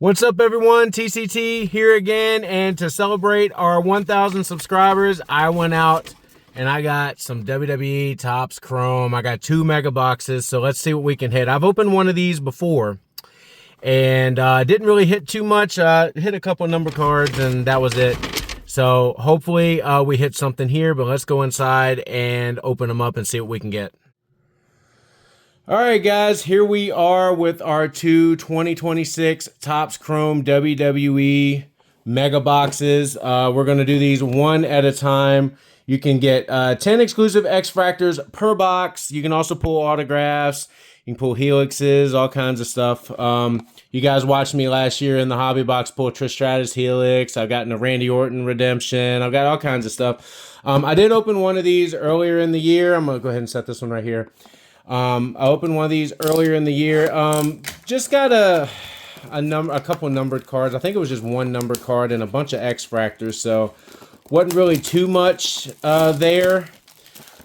What's up, everyone? TCT here again, and to celebrate our 1,000 subscribers, I went out and I got some WWE Topps Chrome. I got 2 mega boxes, so let's see what we can hit. I've opened one of these before, and didn't really hit too much. Hit a couple number cards, and that was it. So hopefully we hit something here, but let's go inside and open them up and see what we can get. All right, guys, here we are with our 2026 Topps Chrome WWE Mega Boxes. We're going to do these one at a time. You can get 10 exclusive X-Fractors per box. You can also pull autographs. You can pull helixes, all kinds of stuff. You guys watched me last year in the hobby box pull Trish Stratus helix. I've gotten a Randy Orton redemption. I've got all kinds of stuff. I did open one of these earlier in the year. I'm going to go ahead and set this one right here. I opened one of these earlier in the year. Just got a couple numbered cards. I think it was just one numbered card and a bunch of X-Fractors, so wasn't really too much there.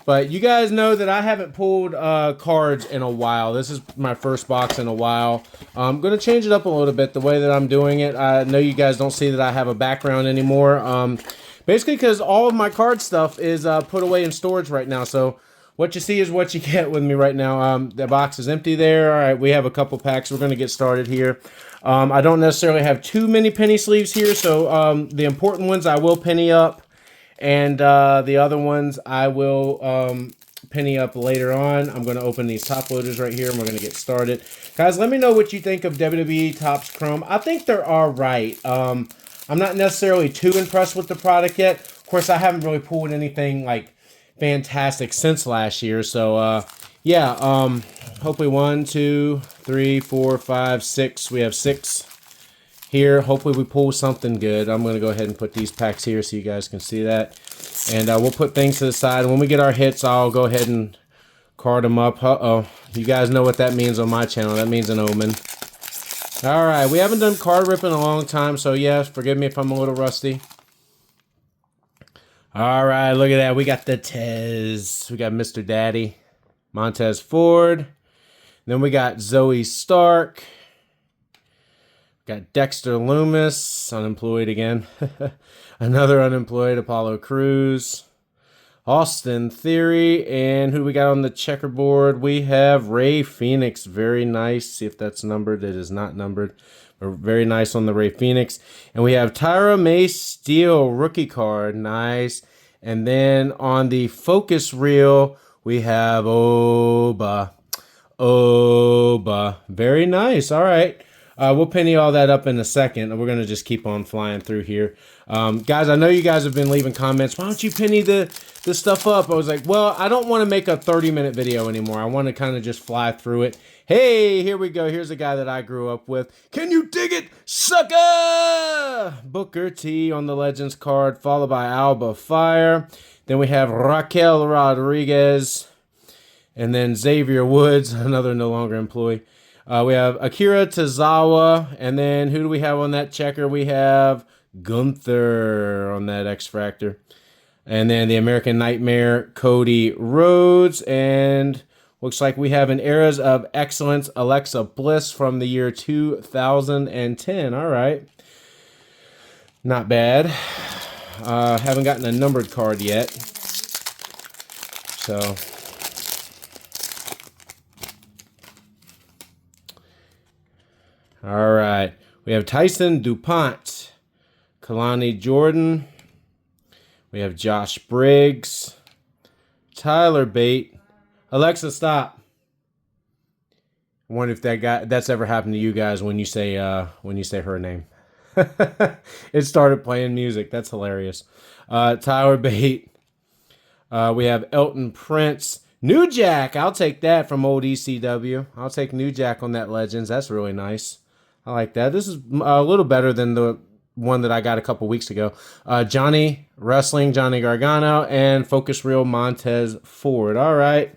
But you guys know that I haven't pulled cards in a while. This is my first box in a while. I'm going to change it up a little bit, the way that I'm doing it. I know you guys don't see that I have a background anymore. Basically because all of my card stuff is put away in storage right now, so what you see is what you get with me right now. The box is empty there. All right, we have a couple packs. We're going to get started here. I don't necessarily have too many penny sleeves here, so the important ones I will penny up, and the other ones I will penny up later on. I'm going to open these top loaders right here, and we're going to get started. Guys, let me know what you think of WWE Topps Chrome. I think they're all right. I'm not necessarily too impressed with the product yet. Of course, I haven't really pulled anything like fantastic since last year, so yeah, hopefully 1, 2, 3, 4, 5, 6. We have 6 here. Hopefully we pull something good. I'm going to go ahead and put these packs here so you guys can see that, and we'll put things to the side. When we get our hits, I'll go ahead and card them up. You guys know what that means on my channel. That means an omen. All right, we haven't done card ripping in a long time, so yes, forgive me if I'm a little rusty. All right, look at that. We got the Tez. We got Mr. Daddy, Montez Ford. Then we got Zoe Stark. Got Dexter Loomis, unemployed again. Another unemployed, Apollo Crews. Austin Theory. And who we got on the checkerboard? We have Ray Phoenix. Very nice. See if that's numbered. It is not numbered. Very nice on the Ray Phoenix. And we have Tyra May Steele rookie card. Nice. And then on the focus reel, we have Oba. Very nice. All right. We'll penny all that up in a second. We're going to just keep on flying through here. Guys, I know you guys have been leaving comments. Why don't you penny the stuff up? I was like, well, I don't want to make a 30-minute video anymore. I want to kind of just fly through it. Hey, here we go. Here's a guy that I grew up with. Can you dig it, sucker? Booker T on the Legends card, followed by Alba Fire. Then we have Raquel Rodriguez. And then Xavier Woods, another no longer employee. We have Akira Tozawa. And then who do we have on that checker? We have Gunther on that X-Fractor. And then the American Nightmare, Cody Rhodes. And looks like we have an Eras of Excellence, Alexa Bliss from the year 2010. All right. Not bad. Haven't gotten a numbered card yet. So all right. We have Tyson DuPont, Kalani Jordan. We have Josh Briggs, Tyler Bate. Alexa, stop. I wonder if that's ever happened to you guys when you say her name. It started playing music. That's hilarious. Tyler Bate. We have Elton Prince. New Jack. I'll take that from old ECW. I'll take New Jack on that Legends. That's really nice. I like that. This is a little better than the one that I got a couple weeks ago. Johnny Wrestling, Johnny Gargano, and Focus Reel Montez Ford. All right.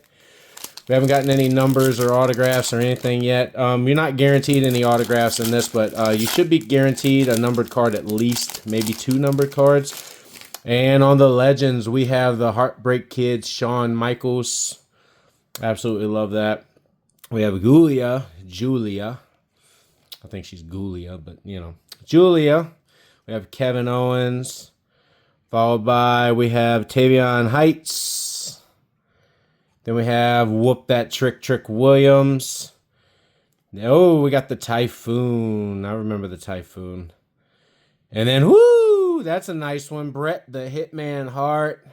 We haven't gotten any numbers or autographs or anything yet. You're not guaranteed any autographs in this, but you should be guaranteed a numbered card at least, maybe 2 numbered cards. And on the Legends, we have the Heartbreak Kids, Shawn Michaels. Absolutely love that. We have Julia. I think she's Julia, but you know. Julia. We have Kevin Owens. Followed by, we have Tavion Heights. Then we have Whoop That Trick Williams. Oh, we got the Typhoon. I remember the Typhoon. And then, whoo, that's a nice one. Bret the Hitman Hart.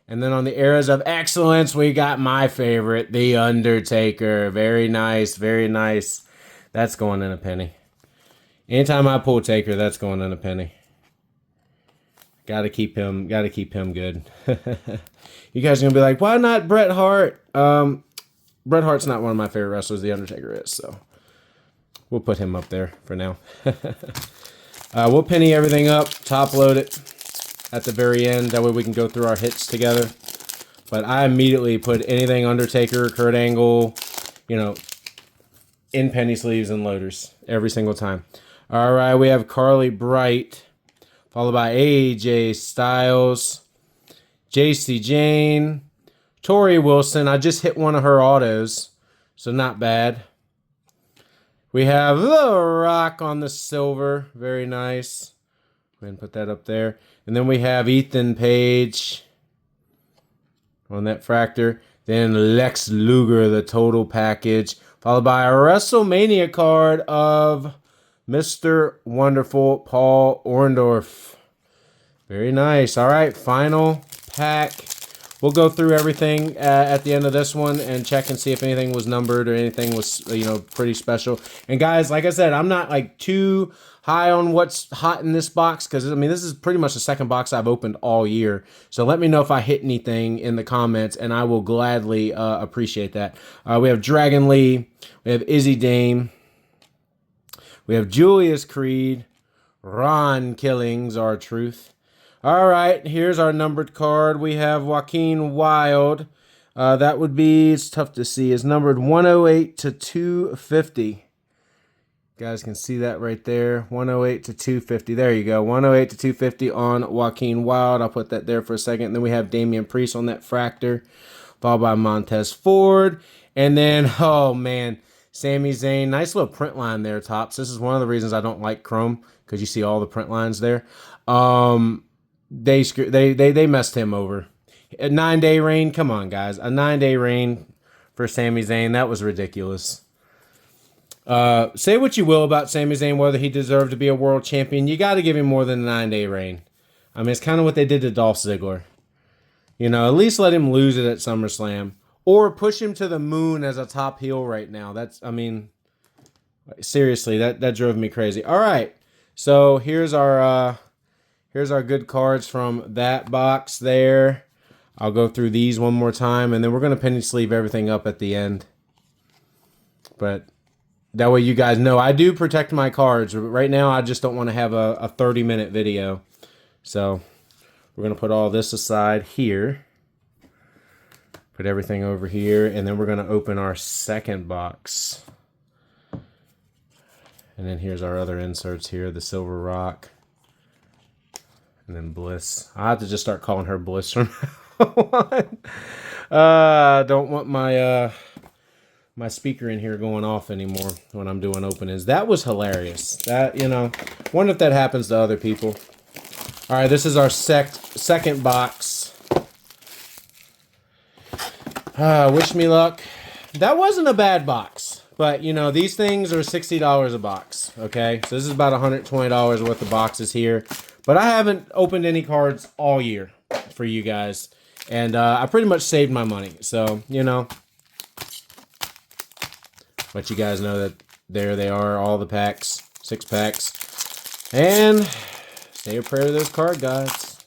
And then on the Eras of Excellence, we got my favorite, The Undertaker. Very nice, very nice. That's going in a penny. Anytime I pull Taker, that's going in a penny. Gotta keep him good. You guys are gonna be like, why not Bret Hart? Bret Hart's not one of my favorite wrestlers. The Undertaker is, so we'll put him up there for now. We'll penny everything up, top load it at the very end. That way we can go through our hits together. But I immediately put anything Undertaker, Kurt Angle, you know, in penny sleeves and loaders every single time. All right, we have Carly Bright, followed by AJ Styles, JC Jane, Tori Wilson. I just hit one of her autos, so not bad. We have The Rock on the silver. Very nice. Go ahead and put that up there. And then we have Ethan Page on that fractor. Then Lex Luger, the total package. Followed by a WrestleMania card of Mr. Wonderful Paul Orndorff. Very nice. All right, final pack. We'll go through everything at the end of this one and check and see if anything was numbered or anything was, you know, pretty special. And guys, like I said, I'm not like too high on what's hot in this box because, I mean, this is pretty much the second box I've opened all year. So let me know if I hit anything in the comments and I will gladly appreciate that. We have Dragon Lee. We have Izzy Dame. We have Julius Creed. Ron Killings, R-Truth. All right, here's our numbered card. We have Joaquin Wilde. That would be, it's tough to see, it's numbered 108 to 250. You guys can see that right there, 108 to 250. There you go, 108 to 250 on Joaquin Wilde. I'll put that there for a second. And then we have Damian Priest on that fractor, followed by Montez Ford. And then, oh man, Sami Zayn. Nice little print line there, Tops. This is one of the reasons I don't like Chrome, because you see all the print lines there. They messed him over. A 9-day reign, come on guys, a 9-day reign for Sami Zayn, that was ridiculous. Say what you will about Sami Zayn, whether he deserved to be a world champion, you got to give him more than a 9-day reign. I mean, it's kind of what they did to Dolph Ziggler. You know, at least let him lose it at SummerSlam, or push him to the moon as a top heel right now. That's, I mean, seriously, that drove me crazy. All right, so here's our good cards from that box there. I'll go through these one more time, and then we're going to penny sleeve everything up at the end. But that way you guys know I do protect my cards. Right now, I just don't want to have a 30-minute video. So we're going to put all this aside here. Put everything over here, and then we're going to open our second box. And then here's our other inserts here, the Silver Rock. And then Bliss. I have to just start calling her Bliss from now on. Don't want my my speaker in here going off anymore when I'm doing openings. That was hilarious. That, you know, wonder if that happens to other people. All right, this is our second box. Wish me luck. That wasn't a bad box. But, you know, these things are $60 a box, okay? So this is about $120 worth of boxes here. But I haven't opened any cards all year for you guys. And I pretty much saved my money. So, you know. But you guys know that there they are, all the packs, 6 packs. And say a prayer to those card gods.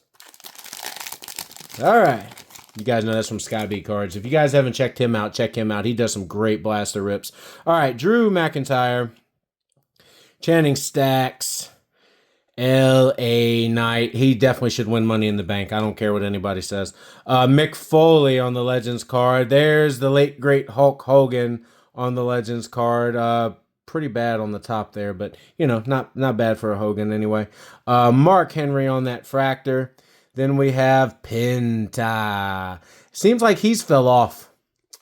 All right. You guys know that's from Sky Cards. If you guys haven't checked him out, check him out. He does some great blaster rips. All right, Drew McIntyre, Channing Stacks, L.A. Knight. He definitely should win Money in the Bank. I don't care what anybody says. Mick Foley on the Legends card. There's the late, great Hulk Hogan on the Legends card. Pretty bad on the top there, but, you know, not bad for a Hogan anyway. Mark Henry on that Fractor. Then we have Penta. Seems like he's fell off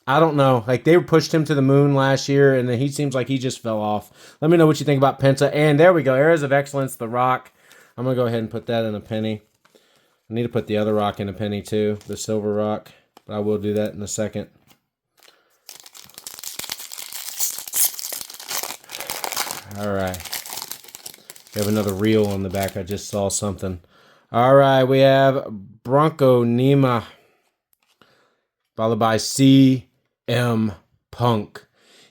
I don't know. Like, they pushed him to the moon last year, and then he seems like he just fell off. Let me know what you think about Penta. And there we go. Areas of Excellence, The Rock. I'm going to go ahead and put that in a penny. I need to put the other rock in a penny, too. The silver rock. But I will do that in a second. All right. We have another reel on the back. I just saw something. All right. We have Bronco Nima. Followed by CM Punk.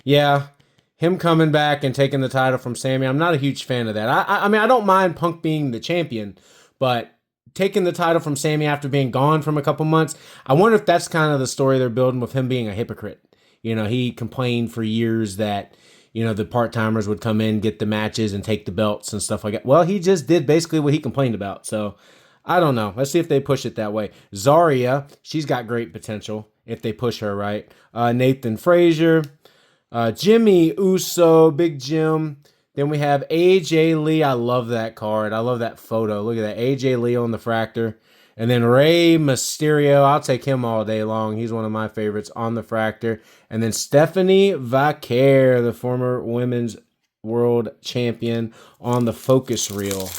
Yeah, him coming back and taking the title from Sammy. I'm not a huge fan of that. I mean, I don't mind Punk being the champion, but taking the title from Sammy after being gone from a couple months, I wonder if that's kind of the story they're building with him being a hypocrite. You know, he complained for years that, you know, the part-timers would come in, get the matches, and take the belts and stuff like that. Well, he just did basically what he complained about. So, I don't know. Let's see if they push it that way. Zarya, she's got great potential if they push her right. Nathan Frazier, Jimmy Uso, Big Jim. Then we have AJ Lee. I love that card. I love that photo. Look at that. AJ Lee on the Fractor. And then Rey Mysterio. I'll take him all day long. He's one of my favorites on the Fractor. And then Stephanie Vaquer, the former women's world champion, on the focus reel.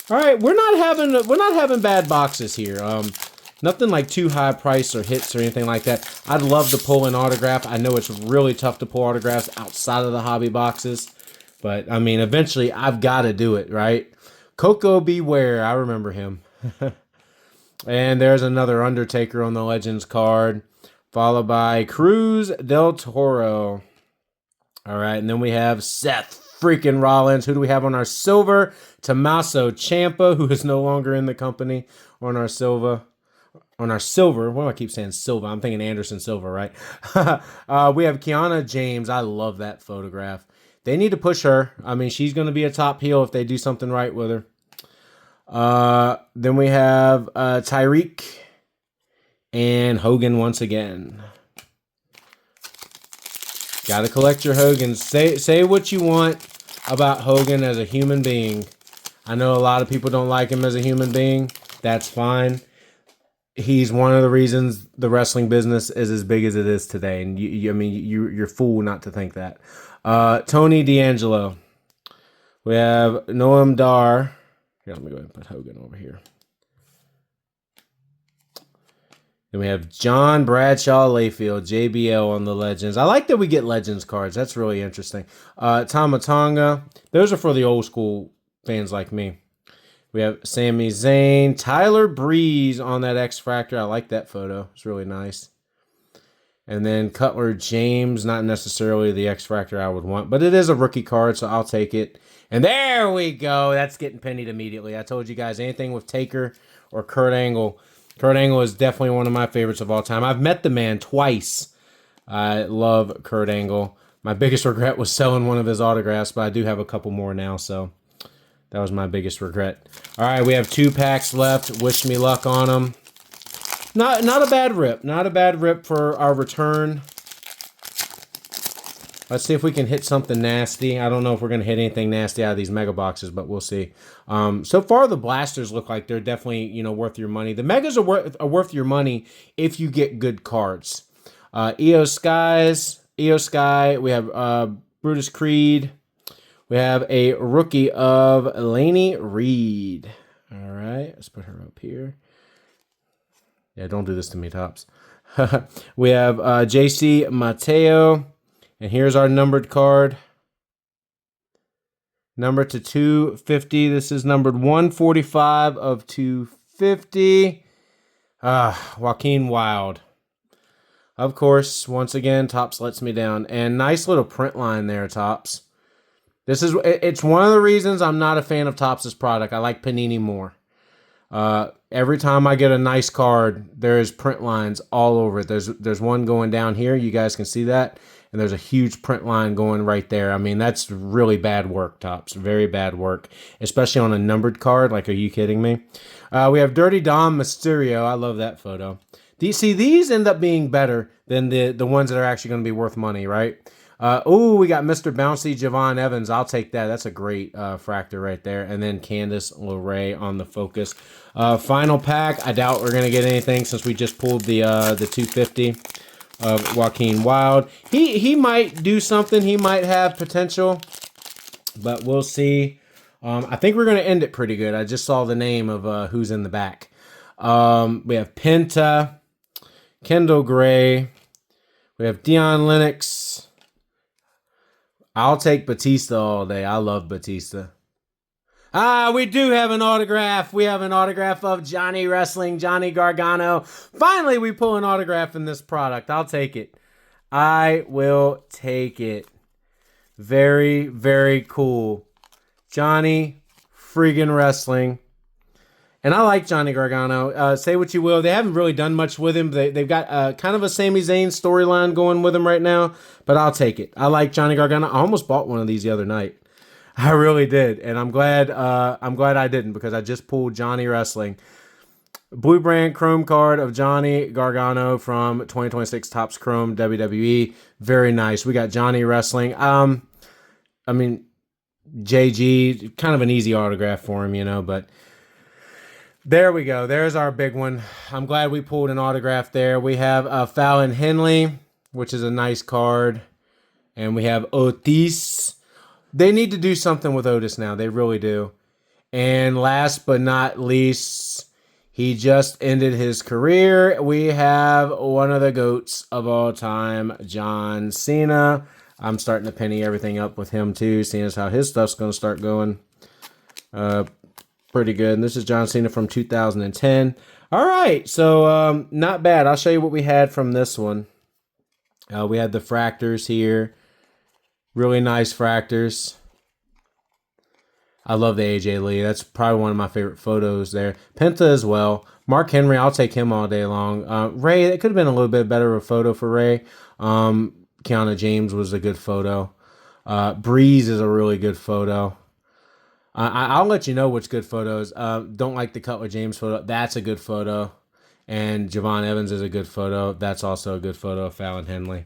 All right, we're not having bad boxes here. Nothing like too high price or hits or anything like that. I'd love to pull an autograph. I know it's really tough to pull autographs outside of the hobby boxes, but I mean, eventually I've got to do it, right? Coco Beware, I remember him. And there's another Undertaker on the Legends card, followed by Cruz del Toro. All right, and then we have Seth freaking Rollins. Who do we have on our silver? Tommaso Ciampa, who is no longer in the company, on our silver. Why do I keep saying Silva? I'm thinking Anderson Silva, right? We have Kiana James. I love that photograph. They need to push her. I mean, she's going to be a top heel if they do something right with her. Then we have Tyreek and Hogan once again. Got to collect your Hogans. Say what you want about Hogan as a human being. I know a lot of people don't like him as a human being. That's fine. He's one of the reasons the wrestling business is as big as it is today. And you're fool not to think that. Tony D'Angelo. We have Noam Dar. Here, let me go ahead and put Hogan over here. Then we have John Bradshaw Layfield, JBL on the Legends. I like that we get Legends cards. That's really interesting. Tama Tonga. Those are for the old school fans like me. We have Sami Zayn, Tyler Breeze on that X Fractor. I like that photo. It's really nice. And then Cutler James, not necessarily the X Fractor I would want, but it is a rookie card, so I'll take it. And there we go. That's getting pennied immediately. I told you guys, anything with Taker or Kurt Angle. Kurt Angle is definitely one of my favorites of all time. I've met the man twice. I love Kurt Angle. My biggest regret was selling one of his autographs, but I do have a couple more now, so that was my biggest regret. All right, we have 2 packs left. Wish me luck on them. Not a bad rip. Not a bad rip for our return. Let's see if we can hit something nasty. I don't know if we're going to hit anything nasty out of these mega boxes, but we'll see. So far, the blasters look like they're definitely, worth your money. The megas are worth your money if you get good cards. Io Sky. We have Brutus Creed. We have a rookie of Lainey Reed. All right, let's put her up here. Yeah, don't do this to me, Tops. We have JC Mateo. And here's our numbered card. Number to 250. This is numbered 145 of 250. Joaquin Wilde. Of course, once again, Tops lets me down. And nice little print line there, Tops. It's one of the reasons I'm not a fan of Tops' product. I like Panini more. Every time I get a nice card, there's print lines all over it. There's one going down here. You guys can see that. And there's a huge print line going right there. I mean, that's really bad work, Tops. Very bad work. Especially on a numbered card. Like, are you kidding me? We have Dirty Dom Mysterio. I love that photo. These end up being better than the ones that are actually going to be worth money, right? We got Mr. Bouncy Javon Evans. I'll take that. That's a great fractor right there. And then Candice LeRae on the focus. Final pack. I doubt we're going to get anything since we just pulled the 250. of Joaquin Wilde. He might do something. He might have potential, but we'll see. I think we're going to end it pretty good. I just saw the name of who's in the back. We have Penta, Kendall Gray. We have Dion Lennox. I'll take Batista all day. I love Batista. We do have an autograph. We have an autograph of Johnny Wrestling, Johnny Gargano. Finally, we pull an autograph in this product. I'll take it. I will take it. Very, very cool. Johnny friggin' Wrestling. And I like Johnny Gargano. Say what you will. They haven't really done much with him. They've got kind of a Sami Zayn storyline going with him right now. But I'll take it. I like Johnny Gargano. I almost bought one of these the other night. I really did. And I'm glad I didn't, because I just pulled Johnny Wrestling. Blue brand chrome card of Johnny Gargano from 2026 Topps Chrome WWE. Very nice. We got Johnny Wrestling. I mean, JG, kind of an easy autograph for him, you know, but there we go. There's our big one. I'm glad we pulled an autograph there. We have Fallon Henley, which is a nice card. And we have Otis. They need to do something with Otis now. They really do. And last but not least, he just ended his career. We have one of the GOATs of all time, John Cena. I'm starting to penny everything up with him too, seeing as how his stuff's going to start going pretty good. And this is John Cena from 2010. All right, so not bad. I'll show you what we had from this one. We had the fractors here. Really nice fractors. I love the AJ Lee. That's probably one of my favorite photos there. Penta as well. Mark Henry, I'll take him all day long. Ray, it could have been a little bit better of a photo for Ray. Kiana James was a good photo. Breeze is a really good photo. I'll let you know which good photos. Don't like the Cutler James photo. That's a good photo. And Javon Evans is a good photo. That's also a good photo of Fallon Henley.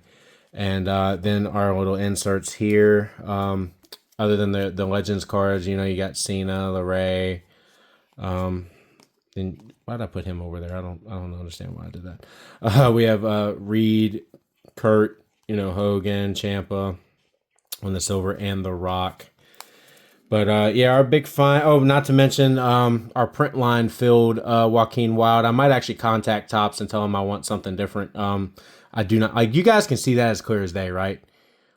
And then our little inserts here. Other than the Legends cards, you know, you got Cena, LeRae. Then why'd I put him over there? I don't understand why I did that. We have Reed, Kurt, you know, Hogan, Ciampa on the silver, and The Rock. But yeah, our big find. Oh, not to mention our print line filled Joaquin Wilde. I might actually contact Topps and tell them I want something different. I do not, like, you guys can see that as clear as day, right?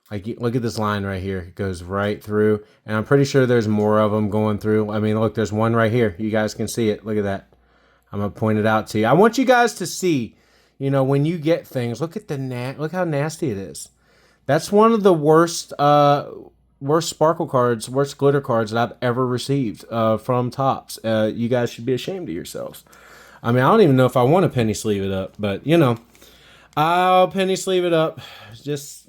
Like, look at this line right here. It goes right through. And I'm pretty sure there's more of them going through. I mean, look, there's one right here. You guys can see it. Look at that. I'm going to point it out to you. I want you guys to see, you know, when you get things, look at look how nasty it is. That's one of the worst sparkle cards, worst glitter cards that I've ever received from Topps. You guys should be ashamed of yourselves. I mean, I don't even know if I want to penny sleeve it up, but, you know, I'll penny sleeve it up just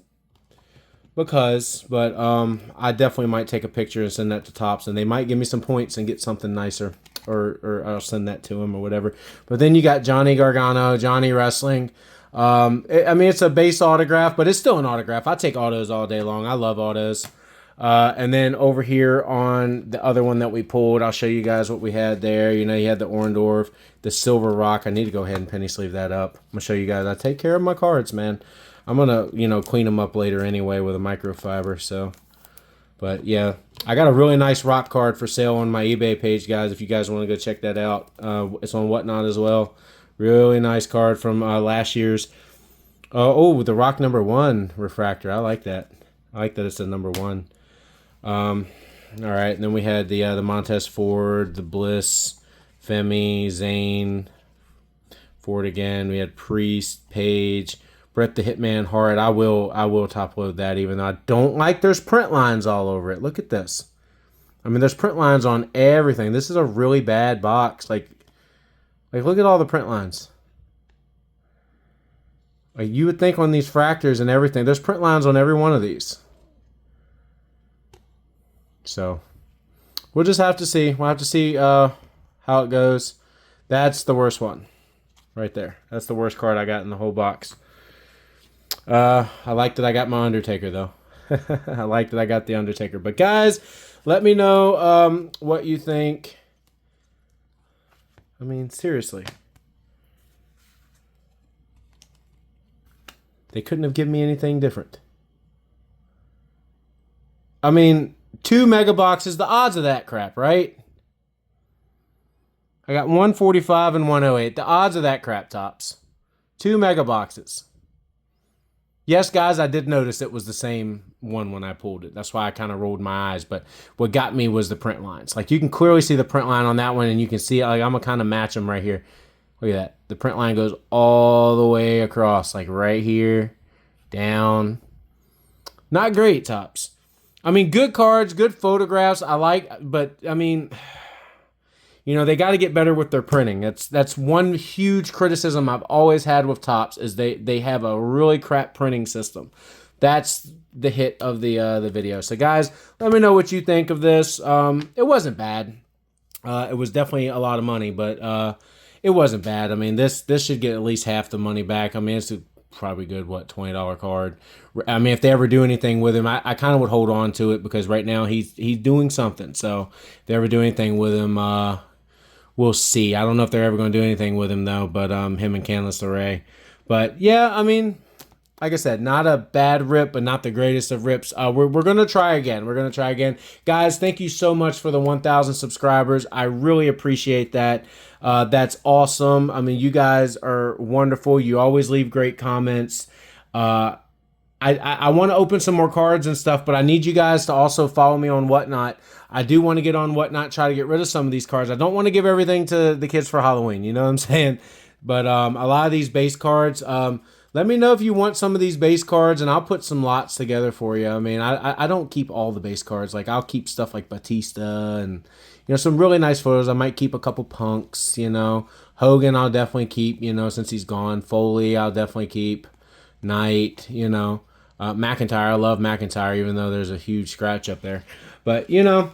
because. But I definitely might take a picture and send that to Topps, and they might give me some points and get something nicer, or I'll send that to them or whatever. But then you got Johnny Gargano, Johnny Wrestling. I mean, it's a base autograph, but it's still an autograph. I take autos all day long. I love autos. And then over here on the other one that we pulled, I'll show you guys what we had there. You know, you had the Orndorff, the Silver Rock. I need to go ahead and penny sleeve that up. I'm going to show you guys. I take care of my cards, man. I'm going to, you know, clean them up later anyway with a microfiber. So, but yeah, I got a really nice rock card for sale on my eBay page, guys. If you guys want to go check that out, it's on Whatnot as well. Really nice card from last year's. Oh, the Rock #1 refractor. I like that. I like that it's a #1. All right, and then we had the Montez Ford, the Bliss, Femi, Zayn, Ford again. We had Priest, Page, Bret the Hitman Hart. I will top load that, even though I don't like there's print lines all over it. Look at this. I mean, there's print lines on everything. This is a really bad box. Like look at all the print lines. Like, you would think on these fractors and everything, there's print lines on every one of these. So, we'll just have to see. We'll have to see how it goes. That's the worst one. Right there. That's the worst card I got in the whole box. I like that I got my Undertaker, though. I like that I got the Undertaker. But, guys, let me know what you think. I mean, seriously. They couldn't have given me anything different. I mean, 2 mega boxes, the odds of that crap, right? I got 145 and 108. The odds of that crap, Tops. 2 mega boxes. Yes, guys, I did notice it was the same one when I pulled it. That's why I kind of rolled my eyes. But what got me was the print lines. Like, you can clearly see the print line on that one, and you can see, like, I'm going to kind of match them right here. Look at that. The print line goes all the way across, like right here, down. Not great, Tops. I mean, good cards, good photographs. I like, but, I mean, you know, they got to get better with their printing. That's one huge criticism I've always had with Tops is they have a really crap printing system. That's the hit of the video. So, guys, let me know what you think of this. It wasn't bad. It was definitely a lot of money, but it wasn't bad. I mean, this should get at least half the money back. I mean, it's a probably good, what, $20 card. I mean, if they ever do anything with him, I kind of would hold on to it because right now he's doing something. So if they ever do anything with him, we'll see. I don't know if they're ever going to do anything with him, though, but him and Candice LeRae. But, yeah, I mean, like I said, not a bad rip, but not the greatest of rips. We're going to try again. We're going to try again. Guys, thank you so much for the 1,000 subscribers. I really appreciate that. That's awesome. I mean, you guys are wonderful. You always leave great comments. I want to open some more cards and stuff, but I need you guys to also follow me on Whatnot. I do want to get on Whatnot, try to get rid of some of these cards. I don't want to give everything to the kids for Halloween. You know what I'm saying? But a lot of these base cards, let me know if you want some of these base cards, and I'll put some lots together for you. I mean, I don't keep all the base cards. Like, I'll keep stuff like Batista and, you know, some really nice photos. I might keep a couple Punks, you know. Hogan I'll definitely keep, you know, since he's gone. Foley I'll definitely keep. Knight, you know. McIntyre, I love McIntyre, even though there's a huge scratch up there. But, you know,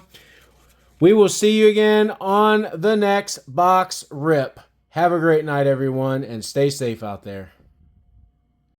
we will see you again on the next box rip. Have a great night, everyone, and stay safe out there.